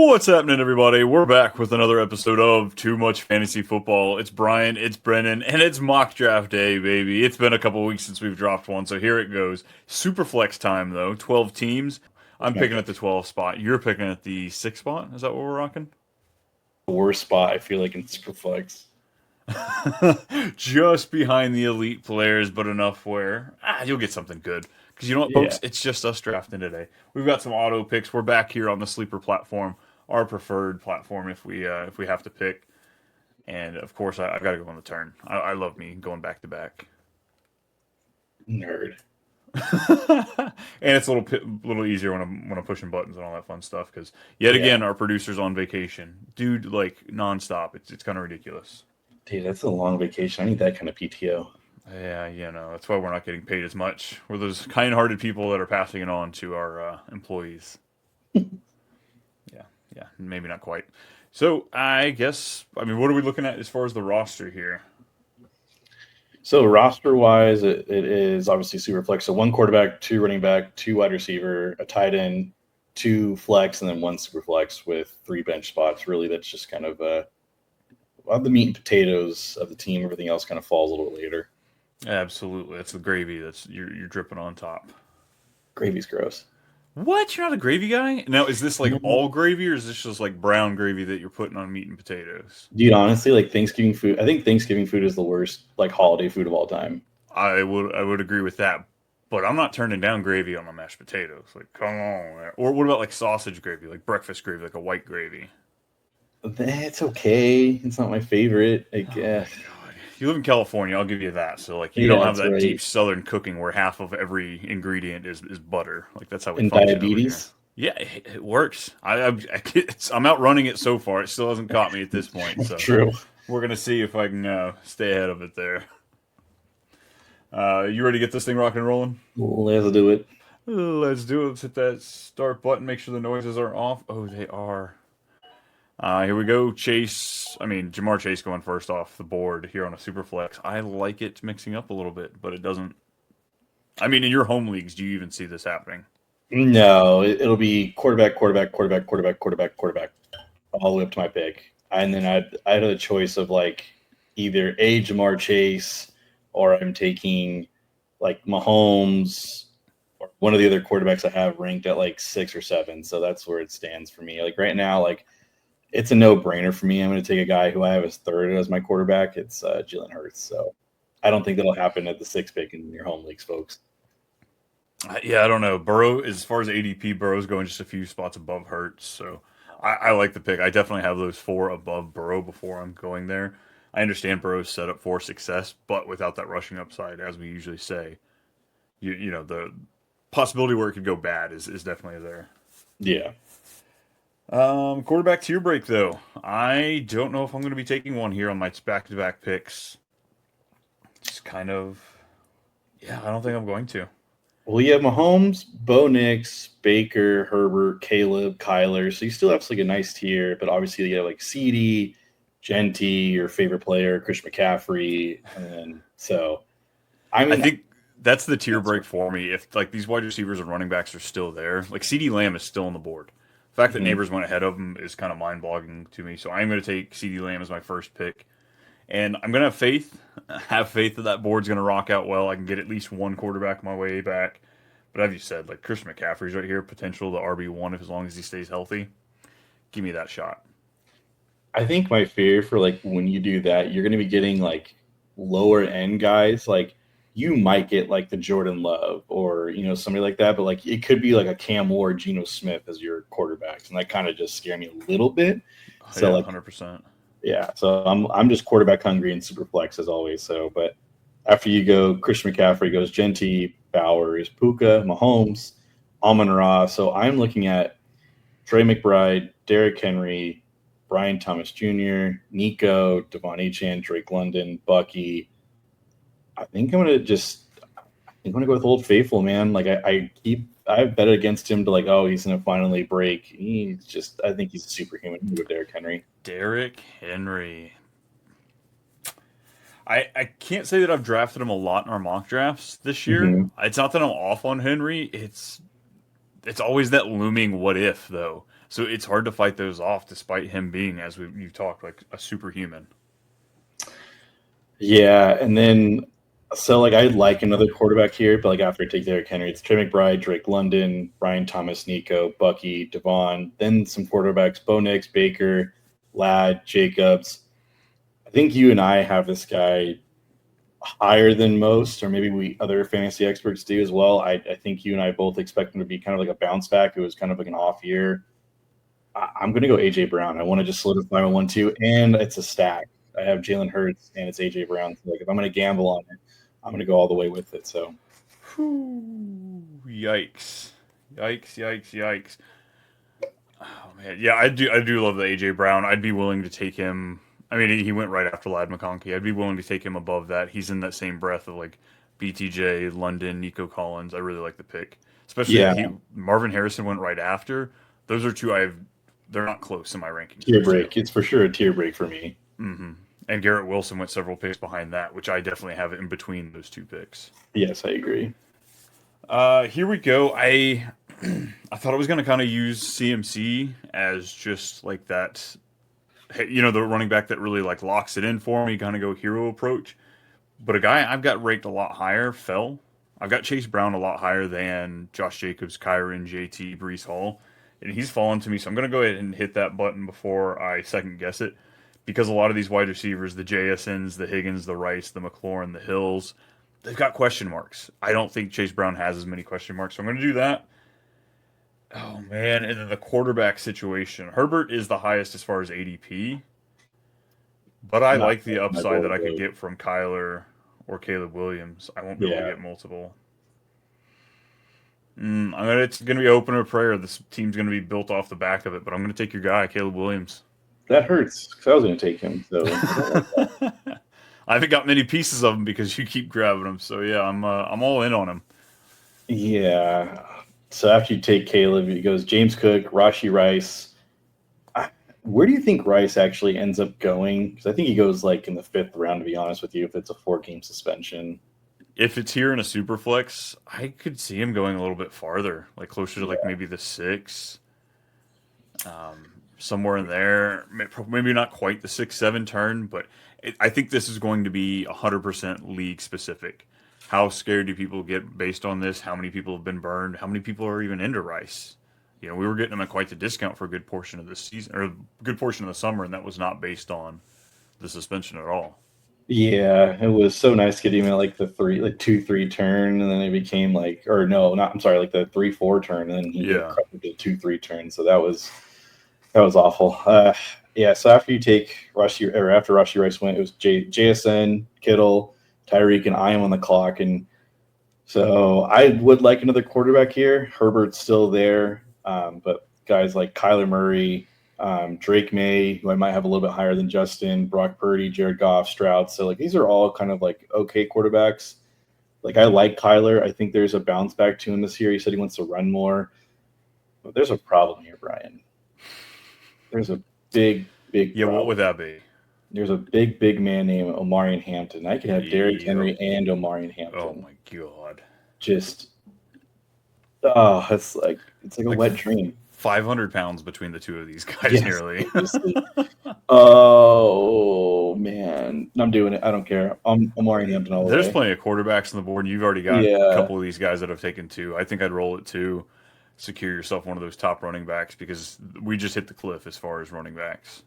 What's happening, everybody? We're back with another episode of Too Much Fantasy Football. It's Brian, it's Brennan, and it's mock draft day, baby. It's been a couple weeks since we've dropped one, so here it goes. Superflex time, though. 12 teams. I'm picking at the 12 spot. You're picking at the 6 spot? Is that what we're rocking? The worst spot, I feel like, in Superflex. Just behind the elite players, but enough where you'll get something good. Because you know what, Yeah. folks? It's just us drafting today. We've got some auto picks. We're back here on the sleeper platform, our preferred platform if we have to pick. And of course, I've got to go on the turn. I love me going back to back. Nerd. And it's a little easier when I'm pushing buttons and all that fun stuff. Because yet again, our producer's on vacation, dude. Like nonstop. It's kind of ridiculous. Dude, that's a long vacation. I need that kind of PTO. Yeah, that's why we're not getting paid as much. We're those kind-hearted people that are passing it on to our employees. Yeah, maybe not quite. So I guess, what are we looking at as far as the roster here? So roster-wise, it is obviously Superflex. So one quarterback, two running back, two wide receiver, a tight end, two flex, and then one Superflex with three bench spots. Really, that's just kind of the meat and potatoes of the team. Everything else kind of falls a little bit later. Absolutely, that's the gravy that's you're dripping on top. Gravy's gross. What? You're not a gravy guy? Now, is this like all gravy, or is this just like brown gravy that you're putting on meat and potatoes? Dude, honestly, like Thanksgiving food, I think Thanksgiving food is the worst like holiday food of all time. I would agree with that, but I'm not turning down gravy on my mashed potatoes. Like, come on, man. Or what about like sausage gravy, like breakfast gravy, like a white gravy? It's okay. It's not my favorite. Like, God. You live in California, I'll give you that. So like you yeah, don't have that's that right. deep southern cooking where half of every ingredient is butter. Like that's how we And function diabetes. over here. Yeah, it works. I'm outrunning it so far. It still hasn't caught me at this point. So True. we're gonna see if I can stay ahead of it there. You ready to get this thing rocking and rolling? Let's do it. Let's do it. Let's hit that start button. Make sure the noises are off. Oh, they are. Here we go. Jamar Chase going first off the board here on a super flex. I like it mixing up a little bit, but it doesn't. In your home leagues, do you even see this happening? No, it'll be quarterback, quarterback, quarterback, quarterback, quarterback, quarterback, all the way up to my pick. And then I had a choice of like either Jamar Chase or I'm taking like Mahomes or one of the other quarterbacks I have ranked at like 6 or 7. So that's where it stands for me. Like right now, like it's a no-brainer for me. I'm going to take a guy who I have as third as my quarterback. It's Jalen Hurts. So I don't think that'll happen at the 6th pick in your home leagues, folks. Yeah, I don't know. Burrow, as far as ADP, Burrow's going just a few spots above Hurts. So I like the pick. I definitely have those 4 above Burrow before I'm going there. I understand Burrow's set up for success, but without that rushing upside, as we usually say, the possibility where it could go bad is definitely there. Yeah. Quarterback tier break though. I don't know if I'm going to be taking one here on my back-to-back picks. Just kind of, I don't think I'm going to. Well, you have Mahomes, Bo Nix, Baker, Herbert, Caleb, Kyler. So you still have like a nice tier, but obviously you have like CD, Genty, your favorite player, Christian McCaffrey, and so I think that's the tier break for me. If like these wide receivers and running backs are still there, like CD Lamb is still on the board. The fact that Neighbors went ahead of him is kind of mind-boggling to me. So I'm going to take CD Lamb as my first pick. And I'm going to have faith that board's going to rock out well. I can get at least one quarterback my way back. But as you said, like Christian McCaffrey's right here, potential the RB1 as long as he stays healthy. Give me that shot. I think my fear for like when you do that, you're going to be getting like lower end guys. Like you might get like the Jordan Love or, somebody like that. But like it could be like a Cam Ward, Geno Smith as your quarterbacks. And that kind of just scared me a little bit. So yeah, like 100%. Yeah, so I'm just quarterback hungry and super flex as always. So, but after you go, Christian McCaffrey goes Genty, Bowers, Puka, Mahomes, Amon-Ra. So I'm looking at Trey McBride, Derrick Henry, Brian Thomas Jr., Nico, Devon Achane, Drake London, Bucky. I think I'm gonna go with Old Faithful, man. Like I've bet against him to like, oh, he's gonna finally break. I think he's a superhuman with Derrick Henry. Derrick Henry. I can't say that I've drafted him a lot in our mock drafts this year. Mm-hmm. It's not that I'm off on Henry. It's it's always that looming what if though. So it's hard to fight those off, despite him being, as you've talked, like a superhuman. Yeah, and then so like I'd like another quarterback here, but like after I take Derrick Henry, it's Trey McBride, Drake London, Brian Thomas, Nico, Bucky, Devon, then some quarterbacks: Bo Nix, Baker, Ladd, Jacobs. I think you and I have this guy higher than most, or maybe we other fantasy experts do as well. I think you and I both expect him to be kind of like a bounce back. It was kind of like an off year. I'm going to go AJ Brown. I want to just solidify my 1-2, and it's a stack. I have Jalen Hurts and it's AJ Brown. So like if I'm going to gamble on it, I'm going to go all the way with it. So, Whew, yikes, yikes, yikes, yikes. Oh man, yeah, I do love the AJ Brown. I'd be willing to take him. I mean, he went right after Lad McConkey. I'd be willing to take him above that. He's in that same breath of like BTJ, London, Nico Collins. I really like the pick, especially yeah, Marvin Harrison went right after. Those are two I've. They're not close in my rankings. tier break. It's for sure a tier break for me. Mm-hmm. And Garrett Wilson went several picks behind that, which I definitely have in between those two picks. Yes, I agree. Here we go. I thought I was going to kind of use CMC as just like that, the running back that really like locks it in for me, kind of go hero approach. But a guy I've got ranked a lot higher fell. I've got Chase Brown a lot higher than Josh Jacobs, Kyron, JT, Brees Hall, and he's fallen to me. So I'm going to go ahead and hit that button before I second guess it, because a lot of these wide receivers, the JSNs, the Higgins, the Rice, the McLaurin, the Hills, they've got question marks. I don't think Chase Brown has as many question marks, so I'm going to do that. Oh man, and then the quarterback situation. Herbert is the highest as far as ADP, but I Not like the my upside that I could vote. get from Kyler or Caleb Williams. I won't be able to Yeah, get multiple. It's gonna be opener prayer. This team's gonna be built off the back of it, but I'm gonna take your guy, Caleb Williams. that hurts because I was going to take him. So I don't like that. I haven't got many pieces of him because you keep grabbing them. So yeah, I'm all in on him. Yeah. So after you take Caleb, it goes James Cook, Rashi Rice. Where do you think Rice actually ends up going? Because I think he goes like in the 5th round, to be honest with you, if it's a 4-game suspension. If it's here in a super flex, I could see him going a little bit farther, like closer to like maybe the 6, somewhere in there. Maybe not quite the 6-7 turn, but I think this is going to be 100% league specific. How scared do people get based on this? How many people have been burned? How many people are even into Rice? We were getting them at quite the discount for a good portion of this season, or a good portion of the summer, and that was not based on the suspension at all. Yeah, it was so nice getting him at like the 2-3 turn, and then it became like, or no, not, I'm sorry, like the 3-4 turn, and then he Yeah. crushed the 2-3 turn. So that was awful. Yeah. So after you take Rushy, or after Rushy Rice went, it was JSN, Kittle, Tyreek, and I am on the clock, and so I would like another quarterback here. Herbert's still there, but guys like Kyler Murray, Drake May, who I might have a little bit higher than Justin, Brock Purdy, Jared Goff, Stroud. So like these are all kind of like okay quarterbacks. Like I like Kyler. I think there's a bounce back to him this year. He said he wants to run more. But there's a problem here, Brian. There's a big Yeah, problem. what would that be? There's a big man named Omarion Hampton. I could have Derrick Henry and Omarion Hampton. Oh my god. Just it's like a Like wet dream. 500 pounds between the two of these guys, Yes, nearly. seriously. Oh man, I'm doing it. I don't care. I'm Omarion Hampton all the There's way. plenty of quarterbacks on the board, and you've already got a Yeah, couple of these guys that have taken 2. I think I'd roll it 2, secure yourself one of those top running backs, because we just hit the cliff as far as running backs.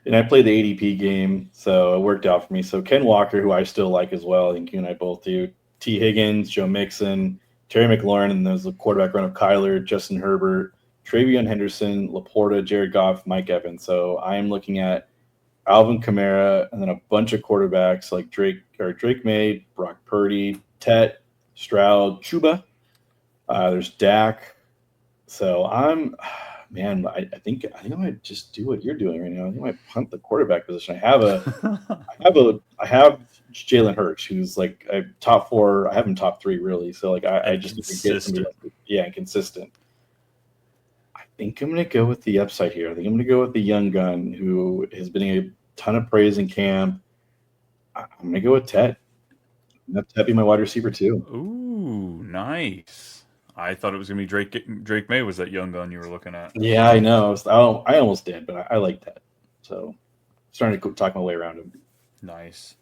and I played the ADP game, so it worked out for me. So Ken Walker, who I still like as well, I think you and I both do. T. Higgins, Joe Mixon, Terry McLaurin, and there's the quarterback run of Kyler, Justin Herbert, Travion Henderson, Laporta, Jared Goff, Mike Evans. So I am looking at Alvin Kamara, and then a bunch of quarterbacks like Drake May, Brock Purdy, Tet, Stroud, Chuba. There's Dak. So I think I might just do what you're doing right now. I think I might punt the quarterback position. I have Jalen Hurts, who's like a top 4. I have him top 3 really. So like I And just need to get somebody consistent. consistent. I think I'm going to go with the upside here. I think I'm going to go with the young gun who has been a ton of praise in camp. I'm going to go with Ted. Let Ted be my wide receiver too. Ooh, nice. I thought it was going to be Drake May was that young gun you were looking at. Yeah, I know. I almost did, but I like that. So starting to talk my way around him. Nice.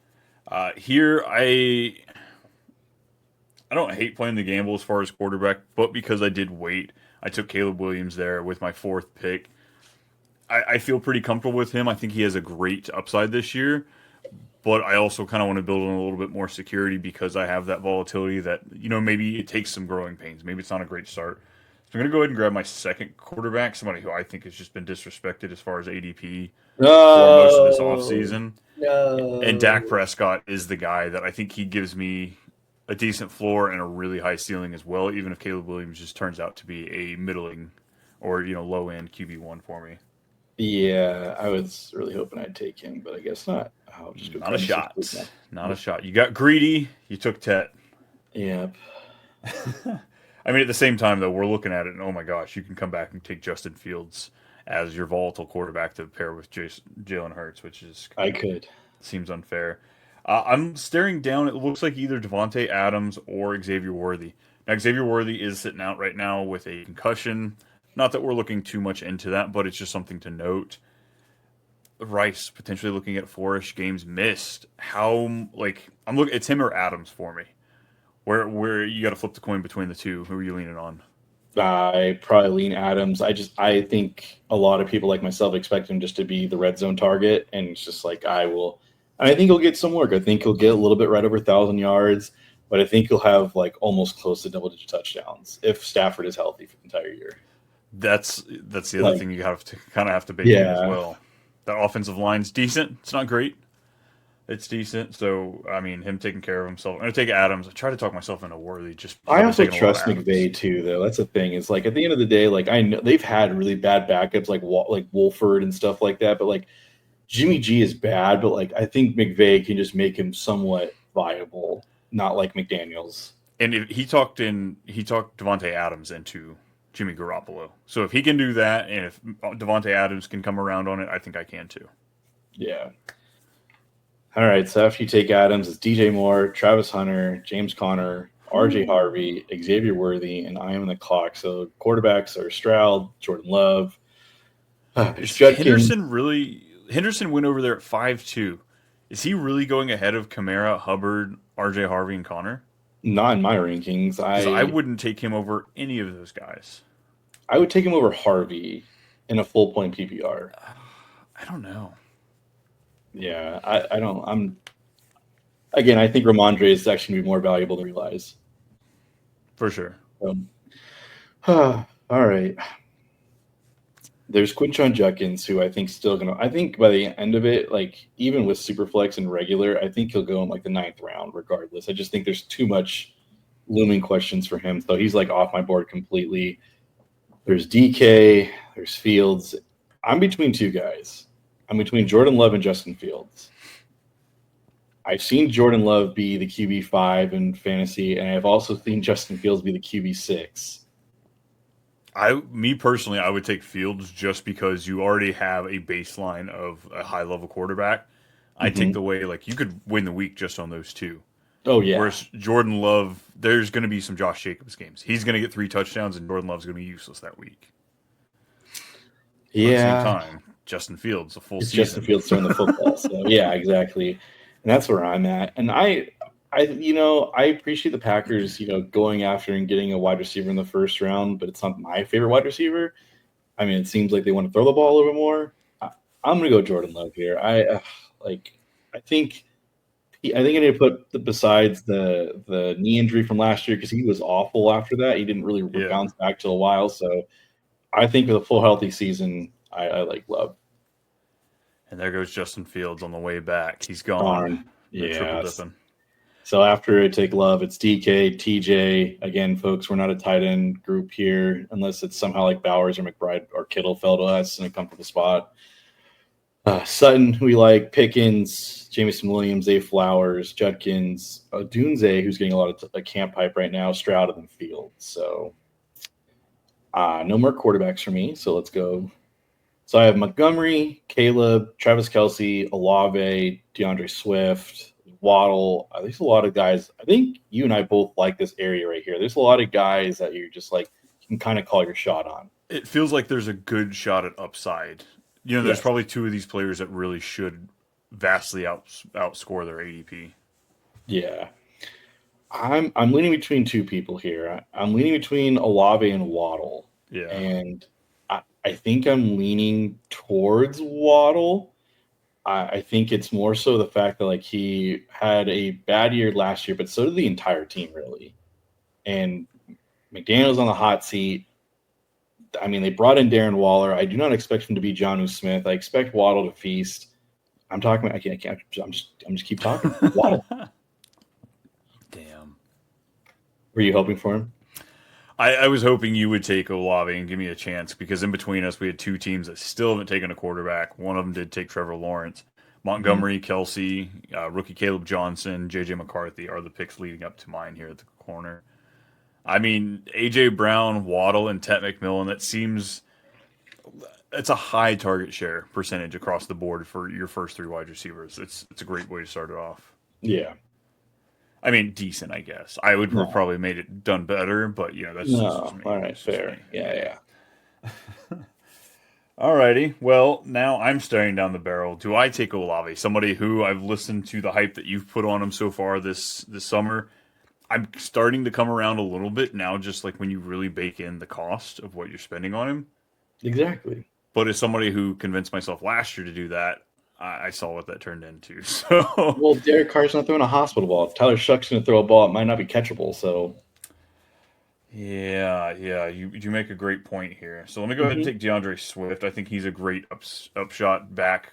Here, I don't hate playing the gamble as far as quarterback, but because I did wait, I took Caleb Williams there with my fourth pick. I feel pretty comfortable with him. I think he has a great upside this year, but I also kind of want to build in a little bit more security because I have that volatility that, maybe it takes some growing pains. Maybe it's not a great start. So I'm going to go ahead and grab my second quarterback, somebody who I think has just been disrespected as far as ADP for most of this No, offseason. And Dak no. Prescott is the guy that I think he gives me a decent floor and a really high ceiling as well, even if Caleb Williams just turns out to be a middling or, low end QB1 for me. Yeah, I was really hoping I'd take him, but I guess not. I'll just go Not a grab myself a shot. now. Not a shot. You got greedy. You took Tet. Yep. I mean, at the same time, though, we're looking at it, and oh my gosh, you can come back and take Justin Fields as your volatile quarterback to pair with Jalen Hurts, which is I could. seems unfair. I'm staring down. It looks like either Devonte Adams or Xavier Worthy. Now, Xavier Worthy is sitting out right now with a concussion. Not that we're looking too much into that, but it's just something to note. Rice potentially looking at 4-ish games missed. I'm looking. It's him or Adams for me. Where you got to flip the coin between the two. Who are you leaning on? I probably lean Adams. I think a lot of people like myself expect him just to be the red zone target, and it's just like I will. And I think he'll get some work. I think he'll get a little bit right over 1,000 yards, but I think he'll have like almost close to double-digit touchdowns if Stafford is healthy for the entire year. That's the other thing you have to kind of have to bake in as Yeah, well. That offensive line's decent. It's not great. It's decent. So I mean, him taking care of himself. I'm gonna take Adams. I try to talk myself into Worthy just because I I've been also taking a lot of trust Adams. McVay too, though. That's the thing. Is like at the end of the day, like I know they've had really bad backups, like Wolford and stuff like that. But like Jimmy G is bad, but like I think McVay can just make him somewhat viable, not like McDaniels. And he talked Devonte Adams into Jimmy Garoppolo. So if he can do that, and if Devonte Adams can come around on it, I think I can too. Yeah. All right. So after you take Adams, it's DJ Moore, Travis Hunter, James Conner, RJ Harvey, Xavier Worthy, and I am the clock. So quarterbacks are Stroud, Jordan Love, there's Is Judkins. Henderson went over there at 5-2. Is he really going ahead of Kamara, Hubbard, RJ Harvey, and Connor? Not in my rankings. Because I wouldn't take him over any of those guys. I would take him over Harvey in a full point PPR. I don't know. Yeah, I don't. I think Ramondre is actually going to be more valuable than realize. For sure. All right. There's Quinshon Judkins, who I think still going to. I think by the end of it, like even with Superflex and regular, I think he'll go in like the 9th round regardless. I just think there's too much looming questions for him. So he's like off my board completely. There's DK, there's Fields. I'm between two guys. I'm between Jordan Love and Justin Fields. I've seen Jordan Love be the QB5 in fantasy, and I've also seen Justin Fields be the QB6. Me personally, I would take Fields just because you already have a baseline of a high level quarterback. I take the way like you could win the week just on those two. Oh yeah. Whereas Jordan Love, there's going to be some Josh Jacobs games. He's going to get 3 touchdowns, and Jordan Love's going to be useless that week. But at the same time, Justin Fields a full it's season. Justin Fields throwing the football. So yeah, exactly. And that's where I'm at. And I appreciate the Packers, going after and getting a wide receiver in the first round, but it's not my favorite wide receiver. I mean, it seems like they want to throw the ball a little bit more. I'm going to go Jordan Love here. I think I need to put besides the knee injury from last year because he was awful after that. He didn't really bounce back till a while. So I think with a full healthy season, I like Love. And there goes Justin Fields on the way back. He's gone. Darn. Yeah. Triple dipping. So after I take Love, it's DK, TJ. Again, folks, we're not a tight end group here unless it's somehow like Bowers or McBride or Kittle fell to us in a comfortable spot. Sutton, we like Pickens, Jameson Williams, Zay Flowers, Judkins, Dunze, who's getting a lot of camp hype right now, Stroud, and Fields. So no more quarterbacks for me. So let's go. So I have Montgomery, Caleb, Travis Kelce, Olave, DeAndre Swift, Waddle. There's a lot of guys. I think you and I both like this area right here. There's a lot of guys that you're just like you can kind of call your shot on. It feels like there's a good shot at upside. There's Yes. probably two of these players that really should vastly outscore their ADP. Yeah. I'm leaning between two people here. I'm leaning between Olave and Waddle, Yeah. and I think I'm leaning towards Waddle. I think it's more so the fact that like he had a bad year last year, but so did the entire team really. And McDaniel's on the hot seat. I mean, they brought in Darren Waller. I do not expect him to be Jonnu Smith. I expect Waddle to feast. I'm talking about. I can't. I'm just keep talking. Waddle. Damn. Were you hoping for him? I was hoping you would take Olave and give me a chance because in between us, we had two teams that still haven't taken a quarterback. One of them did take Trevor Lawrence. Montgomery, Kelsey, rookie Caleb Johnson, J.J. McCarthy are the picks leading up to mine here at the corner. I mean, A.J. Brown, Waddle, and Tet McMillan, that's a high target share percentage across the board for your first three wide receivers. It's a great way to start it off. Yeah. I mean, decent, I guess. I would have probably made it done better, but that's just me. All right, fair. Yeah. Alrighty. Well, now I'm staring down the barrel. Do I take Olave, somebody who I've listened to the hype that you've put on him so far this summer? I'm starting to come around a little bit now, just like when you really bake in the cost of what you're spending on him. Exactly. But as somebody who convinced myself last year to do that, I saw what that turned into. So, well, Derek Carr's not throwing a hospital ball. If Tyler Shuck's going to throw a ball, it might not be catchable. So, yeah, you make a great point here. So let me go ahead and take DeAndre Swift. I think he's a great upshot back.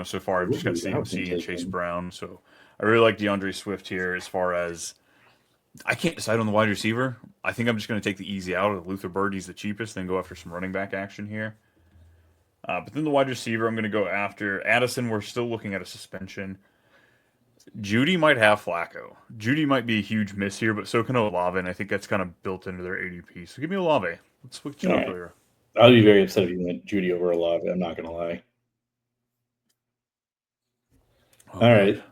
So far I've just got CMC and Chase Brown. So I really like DeAndre Swift here. As far as I can't decide on the wide receiver. I think I'm just going to take the easy out of Luther Bird. He's the cheapest. Then go after some running back action here. But then the wide receiver, I'm going to go after Addison. We're still looking at a suspension. Judy might have Flacco. Judy might be a huge miss here, but so can Olave, and I think that's kind of built into their ADP. So give me Olave. Let's switch it up here. I'll be very upset if you went Judy over Olave. I'm not going to lie. All right.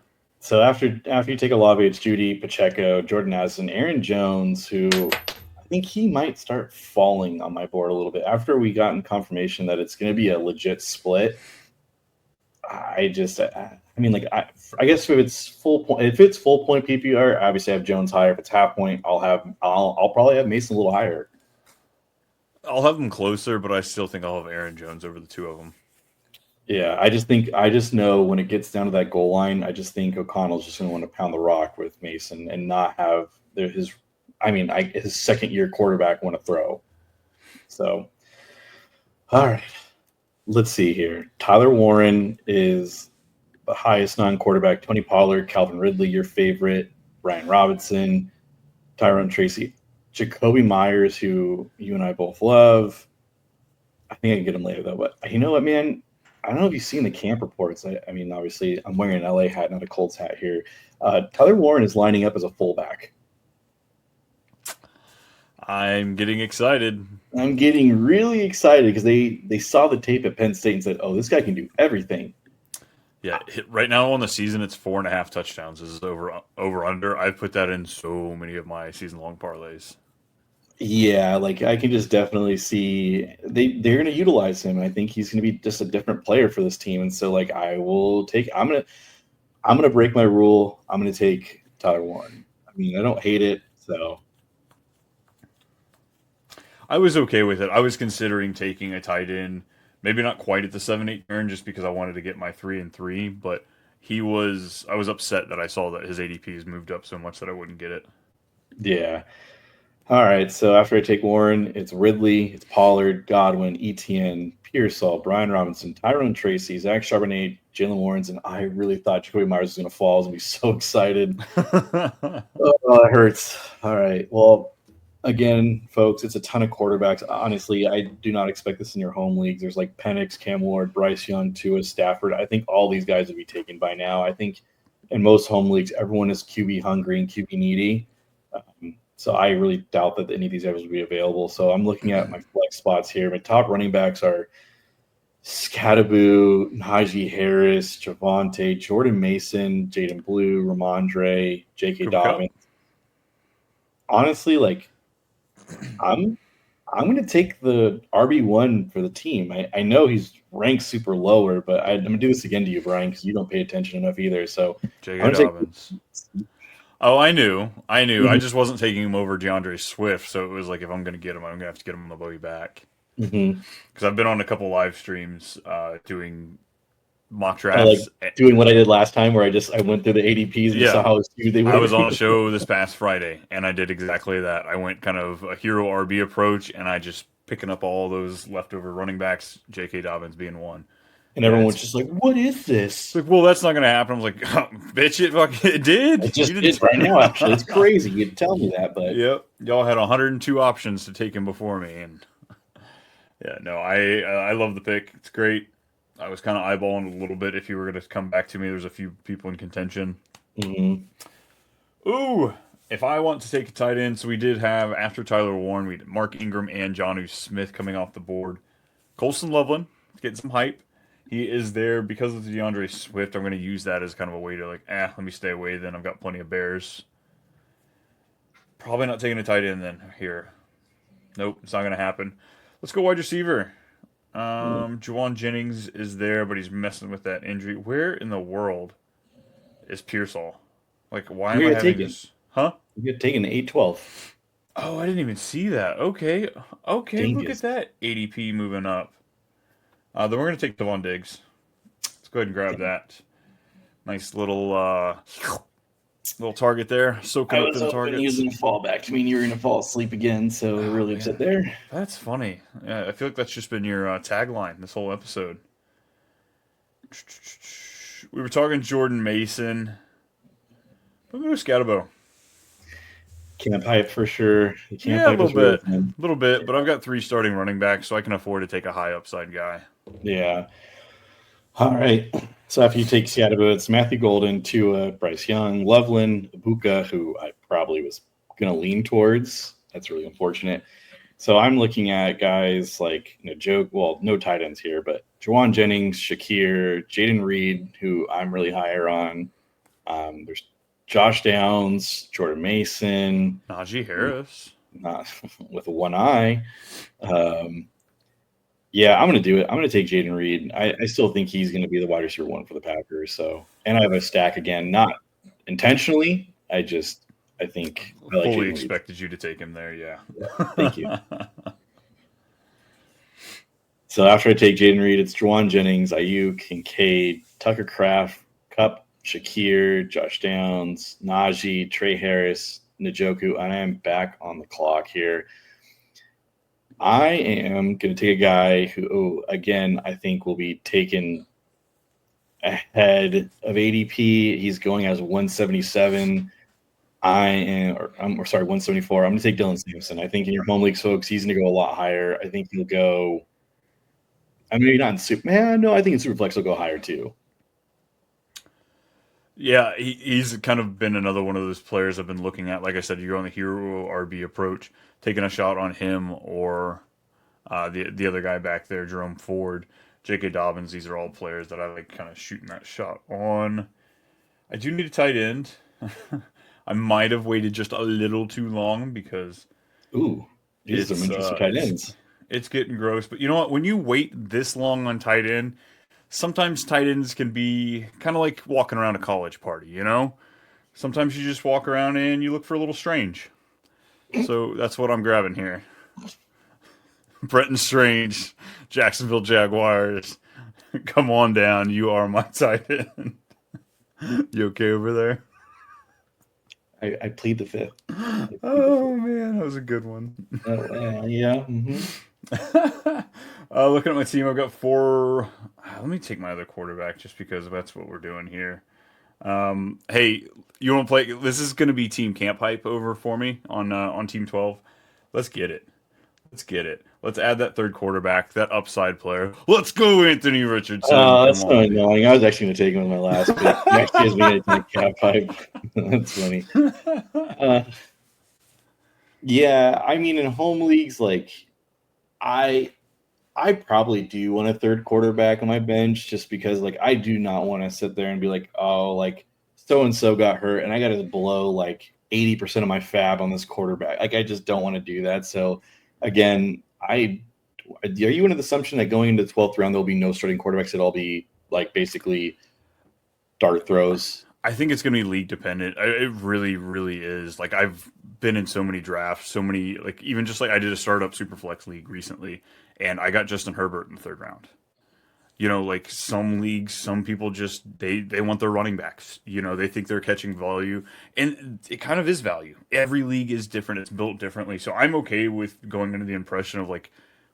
So after you take Olave, it's Judy, Pacheco, Jordan Addison, Aaron Jones, who I think he might start falling on my board a little bit. After we gotten confirmation that it's going to be a legit split, I guess if it's full point PPR, obviously I have Jones higher. If it's half point, I'll probably have Mason a little higher. I'll have them closer, but I still think I'll have Aaron Jones over the two of them. Yeah, I just know when it gets down to that goal line, I just think O'Connell's just going to want to pound the rock with Mason and not have his second year quarterback want to throw. So, all right, let's see here. Tyler Warren is the highest non-quarterback. Tony Pollard, Calvin Ridley, your favorite. Brian Robinson, Tyrone Tracy, Jacoby Myers, who you and I both love. I think I can get him later though, but you know what, man? I don't know if you've seen the camp reports. I mean, obviously, I'm wearing an LA hat, not a Colts hat here. Tyler Warren is lining up as a fullback. I'm getting excited. I'm getting really excited because they saw the tape at Penn State and said, "Oh, this guy can do everything." Yeah, right now on the season, it's 4.5 touchdowns. This is over under. I've put that in so many of my season long parlays. Yeah, like I can just definitely see they're going to utilize him. I think he's going to be just a different player for this team, and so like I'm gonna break my rule. I'm going to take Tyler Warren. I mean, I don't hate it, so I was okay with it. I was considering taking a tight end, maybe not quite at the 7-8 turn, just because I wanted to get my 3 and 3. But I was upset that I saw that his ADP has moved up so much that I wouldn't get it. Yeah. All right, so after I take Warren, it's Ridley, it's Pollard, Godwin, Etienne, Pearsall, Brian Robinson, Tyrone Tracy, Zach Charbonnet, Jalen Warrens, and I really thought Jacoby Myers was going to fall. I was going to be so excited. Oh, it hurts. All right, well, again, folks, it's a ton of quarterbacks. Honestly, I do not expect this in your home leagues. There's like Penix, Cam Ward, Bryce Young, Tua, Stafford. I think all these guys will be taken by now. I think in most home leagues, everyone is QB hungry and QB needy. So I really doubt that any of these guys will be available. So I'm looking at my flex spots here. My top running backs are Scattaboo, Najee Harris, Javonte, Jordan Mason, Jaden Blue, Ramondre, J.K. Cooper Kupp. Dobbins. Honestly, like I'm going to take the RB1 for the team. I know he's ranked super lower, but I'm going to do this again to you, Brian, because you don't pay attention enough either. So J.K. I'm going to Dobbins. Oh, I knew. I Mhm. just wasn't taking him over DeAndre Swift, so it was like if I'm going to get him, I'm going to have to get him on the way back. Because I've been on a couple live streams doing mock drafts. Doing what I did last time, where I went through the ADPs and saw how stupid they were. I was on a show this past Friday, and I did exactly that. I went kind of a hero RB approach, and I just picking up all those leftover running backs, J.K. Dobbins being one. And everyone was just like, "What is this?" Like, well, that's not going to happen. I was like, oh, "Bitch, it did. It just did right now. Actually, it's crazy. You didn't tell me that, but yep, y'all had 102 options to take him before me, and yeah, no, I love the pick. It's great. I was kind of eyeballing a little bit if you were going to come back to me. There's a few people in contention. Ooh, if I want to take a tight end, so we did have after Tyler Warren, we had Mark Ingram and Jonnu Smith coming off the board. Colson Loveland getting some hype. He is there because of the DeAndre Swift. I'm going to use that as kind of a way to let me stay away. Then I've got plenty of Bears. Probably not taking a tight end then here. Nope, it's not going to happen. Let's go wide receiver. Juwan Jennings is there, but he's messing with that injury. Where in the world is Pearsall? Like, why am I having this? Huh? You get taken 8-12. Oh, I didn't even see that. Okay, look at that ADP moving up. Then we're going to take Devon Diggs. Let's go ahead and grab that. Nice little target there. Soaking up the target. He was going to fall back to me and you were going to fall asleep again, so really upset there. That's funny. Yeah, I feel like that's just been your tagline this whole episode. We were talking Jordan Mason. I'm going to go Scatterbo. Camp hype for sure. Yeah, a little bit. But I've got 3 starting running backs, so I can afford to take a high upside guy. Yeah. All right. So after you take Scatterbo, it's Matthew Golden, Tua, Bryce Young, Loveland, Ibuka, who I probably was going to lean towards. That's really unfortunate. So I'm looking at guys like no tight ends here, but Juwan Jennings, Shakir, Jaden Reed, who I'm really higher on. There's Josh Downs, Jordan Mason, Najee Harris, not with one eye. Yeah, I'm going to do it. I'm going to take Jaden Reed. I still think he's going to be the wide receiver 1 for the Packers. So, and I have a stack again, not intentionally. I think I like fully expected you to take him there. Yeah. Thank you. So after I take Jaden Reed, it's Juwan Jennings, Ayuk, Kincaid, Tucker Kraft, Kupp, Shakir, Josh Downs, Najee, Trey Harris, Njoku, and I am back on the clock here. I am going to take a guy who, again, I think will be taken ahead of ADP. He's going as 177. I'm 174. I'm going to take Dylan Sampson. I think in your home leagues, folks, he's going to go a lot higher. I think he'll go. Maybe not in Superman. No, I think in Superflex he'll go higher too. Yeah, he's kind of been another one of those players I've been looking at. Like I said, you're on the hero RB approach, taking a shot on him or the other guy back there, Jerome Ford, J.K. Dobbins. These are all players that I like kind of shooting that shot on. I do need a tight end. I might have waited just a little too long because these are some interesting tight ends. It's getting gross. But you know what? When you wait this long on tight end, sometimes tight ends can be kind of like walking around a college party, you know? Sometimes you just walk around and you look for a little strange. So that's what I'm grabbing here. Brenton Strange, Jacksonville Jaguars. Come on down. You are my tight end. You okay over there? I plead the fifth. Man, that was a good one. Yeah. Looking at my team, I've got 4. Let me take my other quarterback just because that's what we're doing here. Hey, you want to play? This is going to be team camp hype over for me on Team 12. Let's get it. Let's add that third quarterback, that upside player. Let's go, Anthony Richardson. That's so annoying. I was actually going to take him in my last pick. Next year's going to take cap hype. That's funny. Yeah, I mean, in home leagues, like I I probably do want a third quarterback on my bench just because, like, I do not want to sit there and be like, oh, like, so and so got hurt and I got to blow like 80% of my fab on this quarterback. Like, I just don't want to do that. So, again, are you in the assumption that going into the 12th round, there'll be no starting quarterbacks? It'll all be like basically dart throws? I think it's going to be league dependent. It really, really is. Like I've been in so many drafts, so many like even just like I did a startup Superflex league recently, and I got Justin Herbert in the third round. You know, like some leagues, some people just they want their running backs. You know, they think they're catching value, and it kind of is value. Every league is different; it's built differently. So I'm okay with going into the impression of like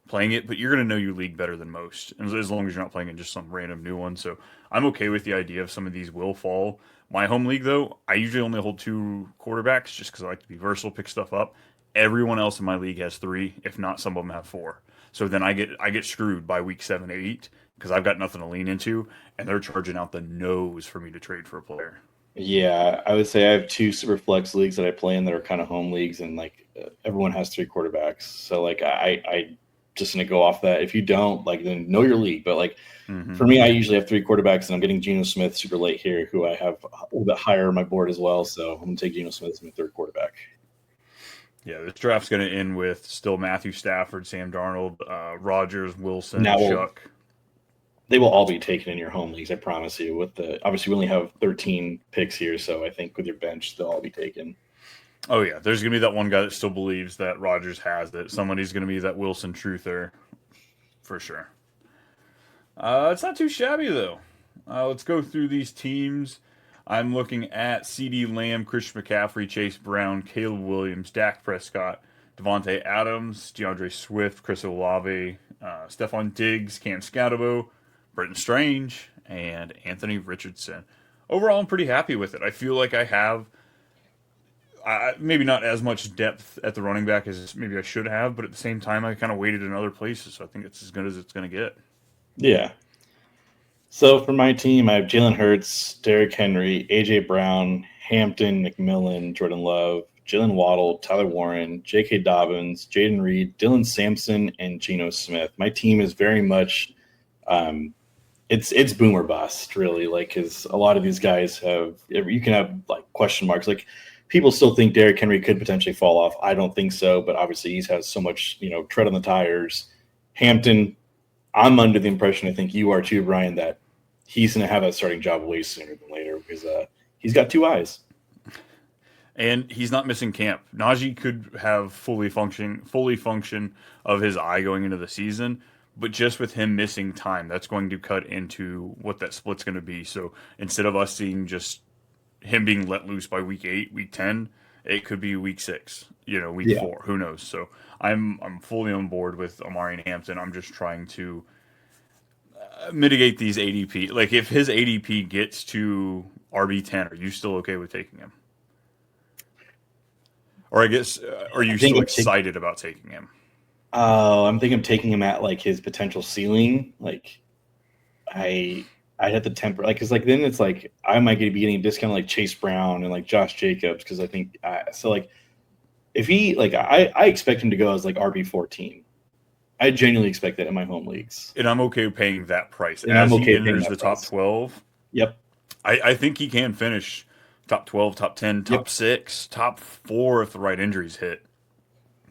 playing it, but you're going to know your league better than most, as long as you're not playing in just some random new one. So I'm okay with the idea of some of these will fall. My home league, though, I usually only hold two quarterbacks just because I like to be versatile, pick stuff up. Everyone else in my league has three, if not some of them have four. So then I get screwed by week 7, 8 because I've got nothing to lean into, and they're charging out the nose for me to trade for a player. Yeah, I would say I have two super flex leagues that I play in that are kind of home leagues, and like everyone has three quarterbacks. So like I just gonna go off that. If you don't like, then know your league. But like Hmm. for me, I usually have three quarterbacks, and I'm getting Geno Smith super late here, who I have a little bit higher on my board as well. So I'm gonna take Geno Smith as my third quarterback. Yeah, this draft's going to end with still Matthew Stafford, Sam Darnold, Rogers, And Wilson, that will Chuck. they will all be taken in your home leagues, I promise you. With the obviously we only have 13 picks here, so I think with your bench they'll all be taken. Oh yeah, there's gonna be that one guy that still believes that Rogers has it. Somebody's gonna be that Wilson truther for sure. It's not too shabby though. Let's go through these teams. I'm looking at C.D. Lamb, Christian McCaffrey, Chase Brown, Caleb Williams, Dak Prescott, Devontae Adams, DeAndre Swift, Chris Olave, Stephon Diggs, Cam Scatterbo, Britton Strange, and Anthony Richardson. Overall, I'm pretty happy with it. I feel like I have maybe not as much depth at the running back as maybe I should have, but at the same time, I kind of waited in other places, so I think it's as good as it's going to get. Yeah. So for my team, I have Jalen Hurts, Derrick Henry, AJ Brown, Hampton, McMillan, Jordan Love, Jalen Waddle, Tyler Warren, J.K. Dobbins, Jaden Reed, Dylan Sampson, and Geno Smith. My team is very much um, it's boomer bust, really. Like, because a lot of these guys have you can have like question marks. Like, people still think Derrick Henry could potentially fall off. I don't think so, but obviously he's has so much tread on the tires. Hampton, I'm under the impression, I think you are too, Brian, that he's going to have that starting job way sooner than later because he's got two eyes. And he's not missing camp. Najee could have fully function of his eye going into the season, but just with him missing time, that's going to cut into what that split's going to be. So instead of us seeing just him being let loose by week 8, week 10, it could be week 6, week Yeah. 4. Who knows? So I'm fully on board with Amari and Hampton. I'm just trying to mitigate these ADP. Like if his ADP gets to RB10, are you still okay with taking him? Or I guess are I you think still I'm taking. excited about taking him? I'm thinking of taking him at like his potential ceiling. Like I'd have to temper like because like then it's like I might be getting a discount like Chase Brown and like Josh Jacobs because I think so like if he like I expect him to go as like RB14. I genuinely expect that in my home leagues, And I'm okay paying that price and I'm as he okay paying enters that the top price. 12. Yep, I think he can finish top 12, top 10, yep. top 6, top 4 if the right injuries hit.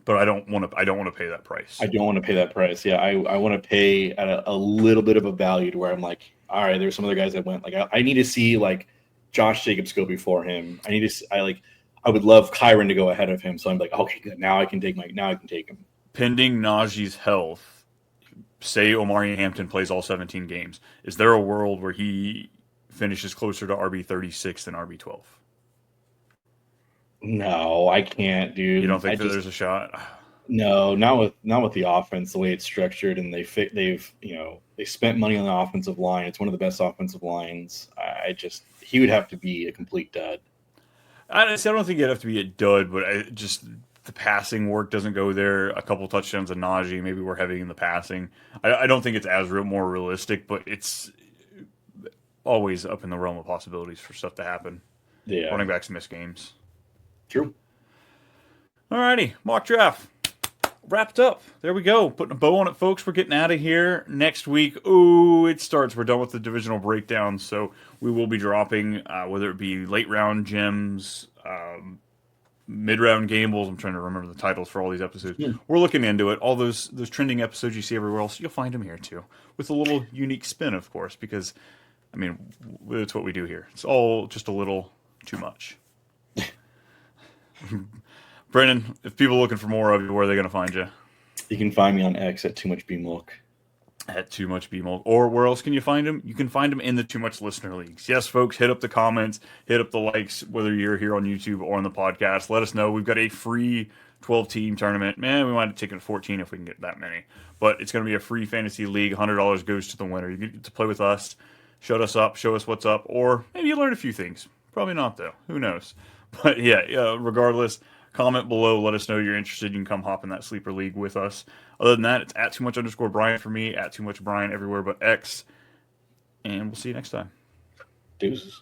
But I don't want to. I don't want to pay that I price. don't want to pay that price. Yeah, I want to pay at a little bit of a value to where I'm like, all right, there's some other guys that went. Like, I need to see like Josh Jacobs go before him. I need to. I would love Kyron to go ahead of him. So I'm like, okay, good. Now I can take him. Pending Najee's health, say Omari Hampton plays all 17 games, is there a world where he finishes closer to RB 36 than RB 12? No, I can't, You don't dude. I think that just there's a shot? no, not with the offense the way it's structured, and they've they spent money on the offensive line. It's one of the best offensive lines. I just he would have to be a complete dud. I don't think it'd have to be a dud, but just the passing work doesn't go there. A couple touchdowns of Najee, maybe we're heavy in the passing. I don't think it's as more realistic, but it's always up in the realm of possibilities for stuff to happen. Yeah, Running backs miss games. true. Alrighty, mock draft. wrapped up. There we go. Putting a bow on it, folks. We're getting out of here. Next week, it starts. We're done with the divisional breakdown, so we will be dropping, whether it be late round gems, mid-round gambles. I'm trying to remember the titles for all these episodes. We're looking into it. All those trending episodes you see everywhere else, you'll find them here too, with a little unique spin, of course, because, I mean, it's what we do here. It's all just a little too much. Brennan, if people are looking for more of you, where are they going to find you? You can find me on X at Too Much BMilk. At Too Much BMilk. Or where else can you find them? You can find them in the Too Much Listener Leagues. Yes, folks, hit up the comments, hit up the likes, whether you're here on YouTube or on the podcast. Let us know. We've got a free 12-team tournament. Man, we might take it to 14 if we can get that many. But it's going to be a free fantasy league. $100 goes to the winner. You get to play with us, shut us up, show us what's up, or maybe you learn a few things. Probably not, though. Who knows? But yeah, regardless, comment below. Let us know you're interested. You can come hop in that sleeper league with us. Other than that, it's at @too_much_Brian for me, at @too_much_Brian everywhere but X. And we'll see you next time. Deuces.